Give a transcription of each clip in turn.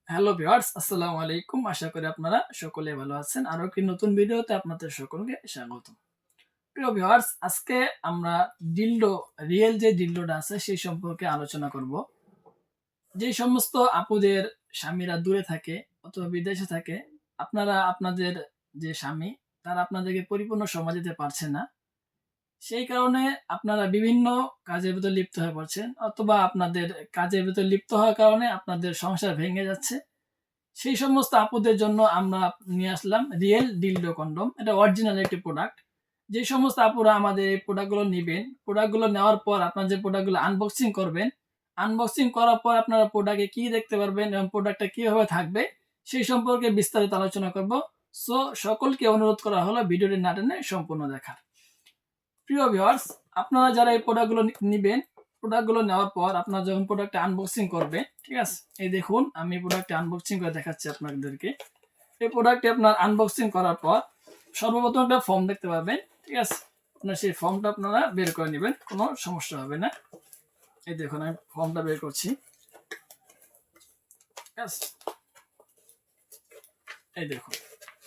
Hello viewers, আসসালামু আলাইকুম। আশা করি আপনারা সকলে ভালো আছেন। আরো একটি নতুন ভিডিওতে আপনাদের সকলকে স্বাগতম। প্রিয় ভিউয়ার্স, আজকে আমরা ডিলডো রিয়েল যে ডিলডোটা আছে সেই সম্পর্কে আলোচনা করব। যে সমস্ত আপুদের স্বামীরা দূরে থাকে অথবা বিদেশে থাকে, আপনারা আপনাদের যে স্বামী তারা আপনাদেরকে পরিপূর্ণ সময় দিতে পারছে না। সেই কারণে আপনারা বিভিন্ন কাজের ভিতর লিপ্ত হয়ে পড়ছেন, অথবা আপনাদের কাজের ভিতর লিপ্ত হওয়ার কারণে আপনাদের সংসার ভেঙে যাচ্ছে। সেই সমস্ত আপুদের জন্য আমরা নিয়ে আসলাম রিয়েল ডিলডো কন্ডম। এটা অরিজিনাল একটি প্রোডাক্ট। যে সমস্ত আপুরা আমাদের এই প্রোডাক্টগুলো নেবেন, প্রোডাক্টগুলো নেওয়ার পর আপনার যে প্রোডাক্টগুলো আনবক্সিং করবেন, আনবক্সিং করার পর আপনারা প্রোডাক্টে কি দেখতে পারবেন এবং প্রোডাক্টটা কিভাবে থাকবে সেই সম্পর্কে বিস্তারিত আলোচনা করব। সো সকলকে অনুরোধ করা হলো ভিডিওটি না টেনে সম্পূর্ণ দেখার। প্রিয় ভিউয়ার্স, আপনারা যারা এই প্রোডাক্টগুলো নিবেন, প্রোডাক্টগুলো নেওয়ার পর আপনারা যখন প্রোডাক্টটা আনবক্সিং করবে, ঠিক আছে, এই দেখুন আমি প্রোডাক্টটা আনবক্সিং করে দেখাচ্ছি আপনাদেরকে। এই প্রোডাক্টটি আপনার আনবক্সিং করার পর সর্বপ্রথম একটা ফর্ম দেখতে পাবেন, ঠিক আছে। আপনার সেই ফর্মটা আপনারা বের করে নেবেন, কোনো সমস্যা হবে না। এই দেখুন আমি ফর্মটা বের করছি, ঠিক আছে। এই দেখুন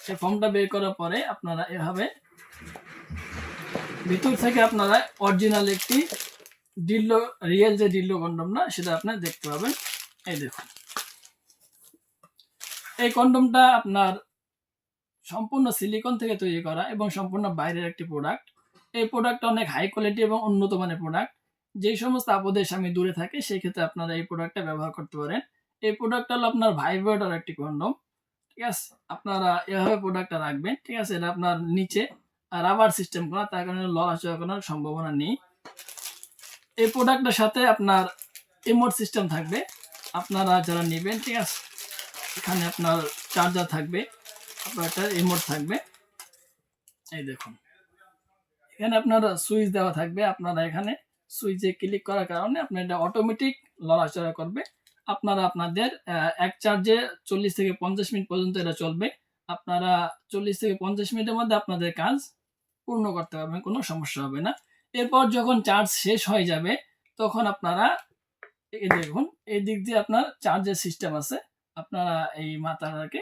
এই ফর্মটা বের করার পরে আপনারা এভাবে ভিতর থেকে আপনারা অরিজিনাল একটি ডিলডো, রিয়েল যে ডিলডো কন্ডম না সেটা আপনারা দেখতে পাবেন। এই দেখুন এই কন্ডমটা আপনার সম্পূর্ণ সিলিকন থেকে তৈরি করা এবং সম্পূর্ণ বাইরের একটি প্রোডাক্ট। এই প্রোডাক্টটা অনেক হাই কোয়ালিটি এবং উন্নত মানের প্রোডাক্ট। যেই সমস্ত আপুদের স্বামী দূরে থাকে সেই ক্ষেত্রে আপনারা এই প্রোডাক্টটা ব্যবহার করতে পারেন। এই প্রোডাক্টটা হলো আপনার ভাইব্রেটর একটি কন্ডম, ঠিক আছে। আপনারা এভাবে প্রোডাক্টটা রাখবেন, ঠিক আছে। এটা আপনার নিচে রাবার সিস্টেম করা, তার কারণে লড়াচড়া করার সম্ভাবনা নেই। এই প্রোডাক্টটার সাথে আপনার ইমোট সিস্টেম থাকবে। আপনারা যারা নেবেন, ঠিক আছে, এখানে আপনার চার্জার থাকবে, আপনার একটা রিমোট থাকবে। এই দেখুন এখানে আপনার সুইচ দেওয়া থাকবে। আপনারা এখানে সুইচে ক্লিক করার কারণে আপনার এটা অটোমেটিক লড়াচড়া করবে। আপনারা আপনাদের এক চার্জে 40 থেকে 50 মিনিট পর্যন্ত এটা চলবে। আপনারা 40 থেকে 50 মিনিটের মধ্যে আপনাদের কাজ পূর্ণ করতে পারবেন, কোনো সমস্যা হবে না। এরপর যখন চার্জ শেষ হয়ে যাবে তখন আপনারা এই দেখুন এই দিক দিয়ে আপনার চার্জের সিস্টেম আছে। আপনারা এই মাথাটাকে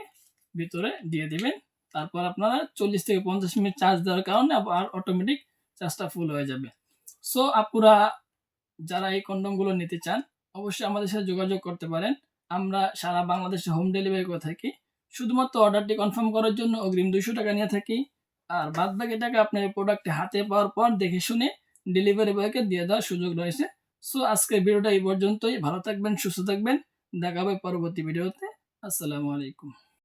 ভিতরে দিয়ে দিবেন। তারপর আপনারা 40 থেকে 50 মিনিট চার্জ দেওয়ার কারণে আর অটোমেটিক চার্জটা ফুল হয়ে যাবে। সো আপুরা যারা এই কন্ডমগুলো নিতে চান অবশ্যই আমাদের সাথে যোগাযোগ করতে পারেন। আমরা সারা বাংলাদেশে হোম ডেলিভারি করে থাকি। শুধুমাত্র অর্ডারটি কনফার্ম করার জন্য অগ্রিম 200 টাকা নিয়ে থাকি। আর বাদ বাকি টাকা আপনার এই প্রোডাক্টটি হাতে পাওয়ার পর দেখে শুনে ডেলিভারি বয়কে দিয়ে দেওয়ার সুযোগ রয়েছে। সো আজকের ভিডিওটা এই পর্যন্তই। ভালো থাকবেন, সুস্থ থাকবেন। দেখা হবে পরবর্তী ভিডিওতে। আসসালামু আলাইকুম।